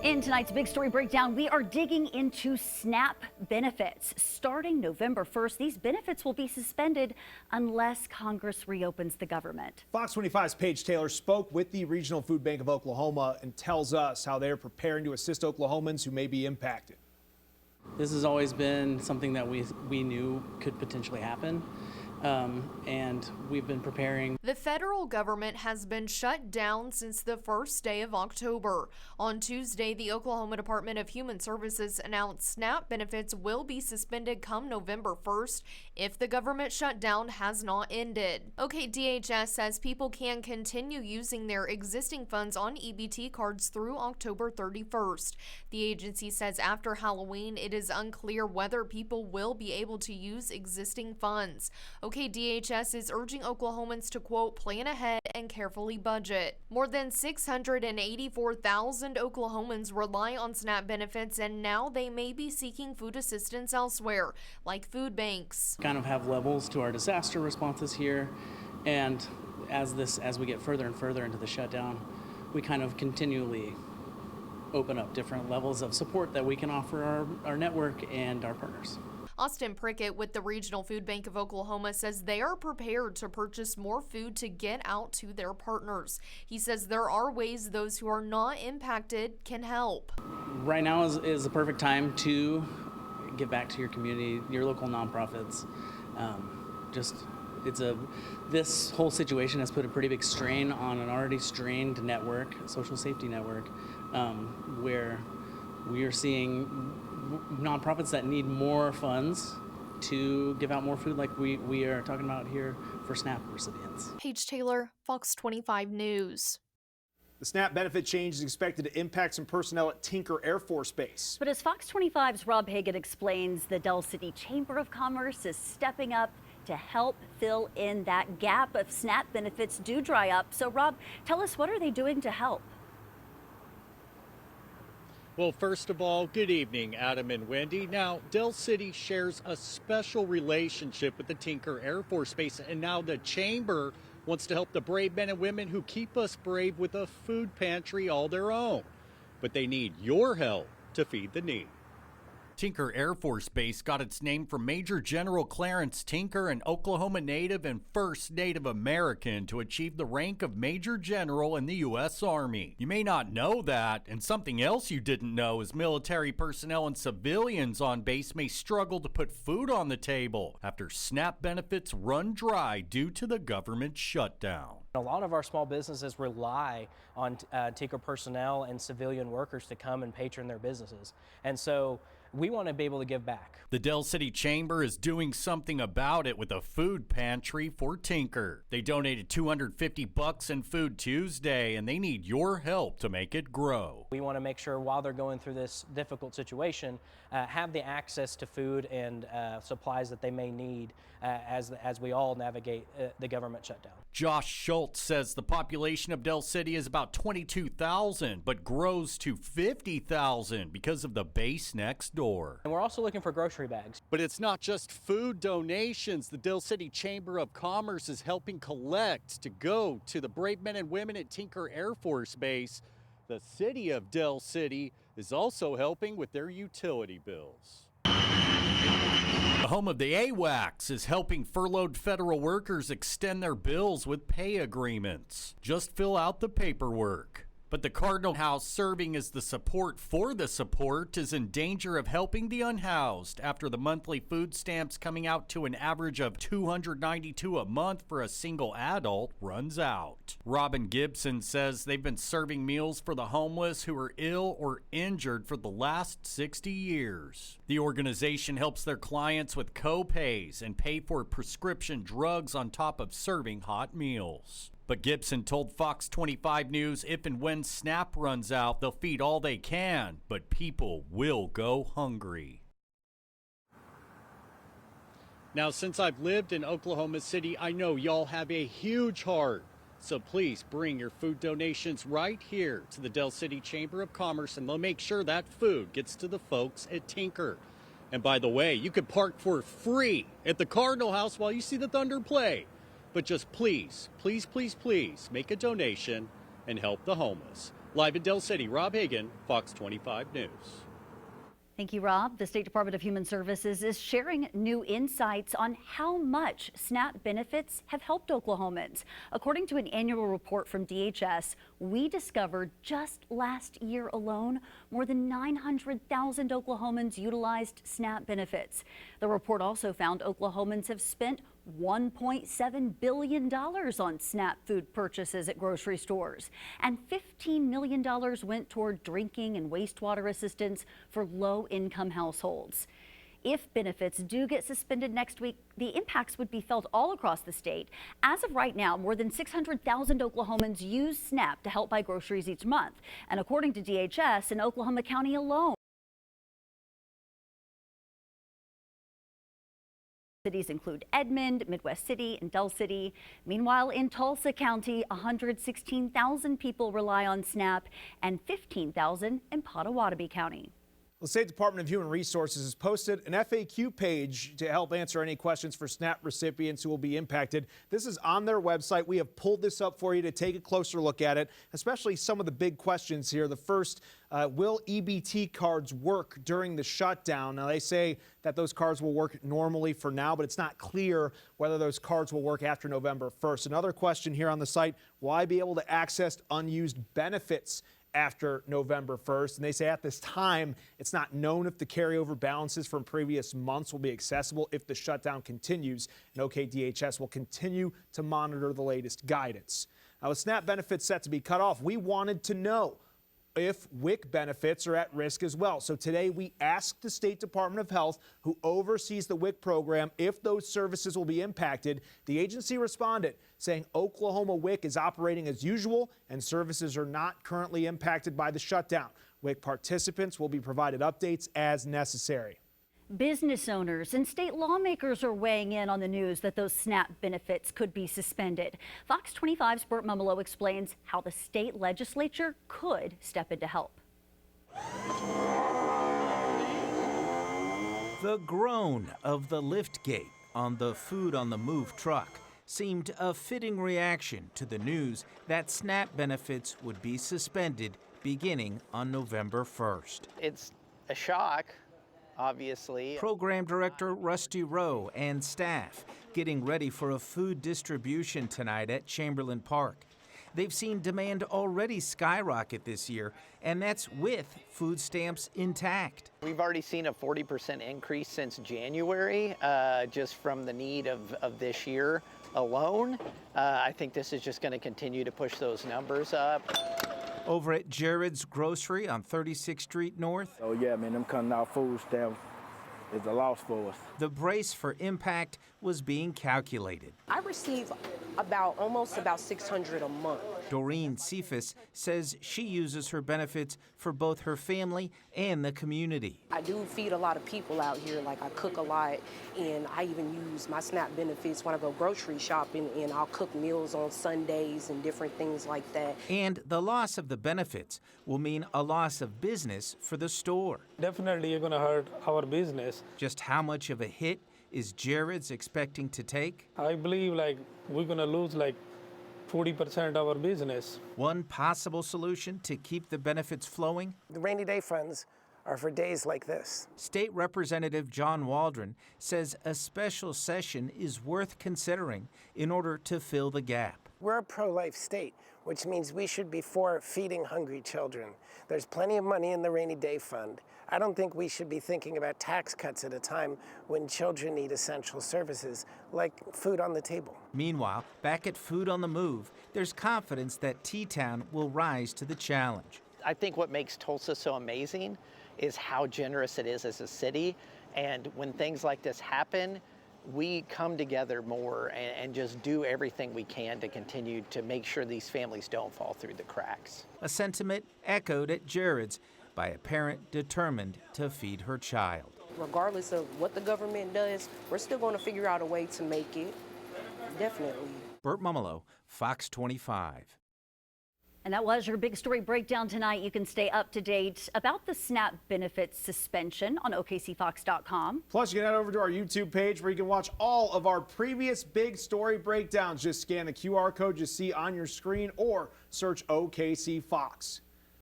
In tonight's Big Story Breakdown, we are digging into SNAP benefits. Starting November 1st, these benefits will be suspended unless Congress reopens the government. Fox 25's Paige Taylor spoke with the Regional Food Bank of Oklahoma and tells us how they're preparing to assist Oklahomans who may be impacted. This has always been something that we knew could potentially happen. And we've been preparing. The federal government has been shut down since the first day of October. On Tuesday, the Oklahoma Department of Human Services announced SNAP benefits will be suspended come November 1st if the government shutdown has not ended. KOKH says people can continue using their existing funds on EBT cards through October 31st. The agency says after Halloween, it is unclear whether people will be able to use existing funds. DHS is urging Oklahomans to, quote, plan ahead and carefully budget. More than 684,000 Oklahomans rely on SNAP benefits, and now they may be seeking food assistance elsewhere, like food banks. Kind of have levels to our disaster responses here, and as we get further and further into the shutdown, we kind of continually open up different levels of support that we can offer our network and our partners. Austin Prickett with the Regional Food Bank of Oklahoma says they are prepared to purchase more food to get out to their partners. He says there are ways those who are not impacted can help. Right now is the perfect time to give back to your community, your local nonprofits. This whole situation has put a pretty big strain on an already strained network, social safety network, where we are seeing nonprofits that need more funds to give out more food like we are talking about here for SNAP recipients. Paige Taylor, Fox 25 News. The SNAP benefit change is expected to impact some personnel at Tinker Air Force Base. But as Fox 25's Rob Hagan explains, the Del City Chamber of Commerce is stepping up to help fill in that gap if SNAP benefits do dry up. So Rob, tell us, what are they doing to help? Well, first of all, good evening, Adam and Wendy. Now, Del City shares a special relationship with the Tinker Air Force Base, and now the Chamber wants to help the brave men and women who keep us brave with a food pantry all their own. But they need your help to feed the need. Tinker Air Force Base got its name from Major General Clarence Tinker, an Oklahoma native and first Native American to achieve the rank of Major General in the U.S. Army. You may not know that, and something else you didn't know is military personnel and civilians on base may struggle to put food on the table after SNAP benefits run dry due to the government shutdown. A lot of our small businesses rely on Tinker personnel and civilian workers to come and patron their businesses. And so we want to be able to give back. The Del City Chamber is doing something about it with a food pantry for Tinker. They donated $250 in Food Tuesday, and they need your help to make it grow. We want to make sure while they're going through this difficult situation, have the access to food and supplies that they may need as we all navigate the government shutdown. Josh Schultz says the population of Del City is about 22,000, but grows to 50,000 because of the base next door. And we're also looking for grocery bags. But it's not just food donations. The Del City Chamber of Commerce is helping collect to go to the brave men and women at Tinker Air Force Base. The city of Del City is also helping with their utility bills. The home of the AWACS is helping furloughed federal workers extend their bills with pay agreements. Just fill out the paperwork. But the Cardinal House, serving as the support for the support, is in danger of helping the unhoused after the monthly food stamps coming out to an average of $292 a month for a single adult runs out. Robin Gibson says they've been serving meals for the homeless who are ill or injured for the last 60 years. The organization helps their clients with co-pays and pay for prescription drugs on top of serving hot meals. But Gibson told Fox 25 News if and when SNAP runs out, they'll feed all they can, but people will go hungry. Now, since I've lived in Oklahoma City, I know y'all have a huge heart. So please bring your food donations right here to the Del City Chamber of Commerce, and they'll make sure that food gets to the folks at Tinker. And by the way, you can park for free at the Cardinal House while you see the Thunder play. But just please, please, please, please make a donation and help the homeless. Live in Del City, Rob Hagan, Fox 25 News. Thank you, Rob. The State Department of Human Services is sharing new insights on how much SNAP benefits have helped Oklahomans. According to an annual report from DHS, we discovered just last year alone, more than 900,000 Oklahomans utilized SNAP benefits. The report also found Oklahomans have spent $1.7 billion on SNAP food purchases at grocery stores, and $15 million went toward drinking and wastewater assistance for low-income households. If benefits do get suspended next week, the impacts would be felt all across the state. As of right now, more than 600,000 Oklahomans use SNAP to help buy groceries each month. And according to DHS, in Oklahoma County alone, cities include Edmond, Midwest City, and Del City. Meanwhile, in Tulsa County, 116,000 people rely on SNAP and 15,000 in Pottawatomie County. The State Department of Human Resources has posted an FAQ page to help answer any questions for SNAP recipients who will be impacted. This is on their website. We have pulled this up for you to take a closer look at it, especially some of the big questions here. The first, will EBT cards work during the shutdown? Now, they say that those cards will work normally for now, but it's not clear whether those cards will work after November 1st. Another question here on the site, will I be able to access unused benefits after November 1st? And they say at this time, it's not known if the carryover balances from previous months will be accessible if the shutdown continues. And OKDHS will continue to monitor the latest guidance. Now, with SNAP benefits set to be cut off, we wanted to know if WIC benefits are at risk as well. So today we asked the State Department of Health, who oversees the WIC program, if those services will be impacted. The agency responded saying Oklahoma WIC is operating as usual and services are not currently impacted by the shutdown. WIC participants will be provided updates as necessary. Business owners and state lawmakers are weighing in on the news that those SNAP benefits could be suspended. Fox 25's Burt Mumolo explains how the state legislature could step in to help. The groan of the lift gate on the Food on the Move truck seemed a fitting reaction to the news that SNAP benefits would be suspended beginning on November 1st. It's a shock. Obviously. Program Director Rusty Rowe and staff getting ready for a food distribution tonight at Chamberlain Park. They've seen demand already skyrocket this year, and that's with food stamps intact. We've already seen a 40% increase since January, just from the need of this year alone. I think this is just going to continue to push those numbers up. Over at Jared's Grocery on 36th Street North. Oh yeah, man, them cutting out food stamps is a loss for us. The brace for impact was being calculated. I receive almost about 600 a month. Doreen Cephas says she uses her benefits for both her family and the community. I do feed a lot of people out here, like I cook a lot, and I even use my SNAP benefits when I go grocery shopping, and I'll cook meals on Sundays and different things like that. And the loss of the benefits will mean a loss of business for the store. Definitely you're gonna hurt our business. Just how much of a hit is Jared's expecting to take? I believe we're gonna lose 40% of our business. One possible solution to keep the benefits flowing? The rainy day funds are for days like this. State Representative John Waldron says a special session is worth considering in order to fill the gap. We're a pro-life state, which means we should be for feeding hungry children. There's plenty of money in the rainy day fund. I don't think we should be thinking about tax cuts at a time when children need essential services like food on the table. Meanwhile, back at Food on the Move, there's confidence that T-Town will rise to the challenge. I think what makes Tulsa so amazing is how generous it is as a city. And when things like this happen, we come together more and just do everything we can to continue to make sure these families don't fall through the cracks. A sentiment echoed at Jared's by a parent determined to feed her child. Regardless of what the government does, we're still going to figure out a way to make it. Definitely. Burt Mumolo, Fox 25. And that was your big story breakdown tonight. You can stay up to date about the SNAP benefits suspension on OKCFox.com. Plus, you can head over to our YouTube page where you can watch all of our previous big story breakdowns. Just scan the QR code you see on your screen or search OKC Fox.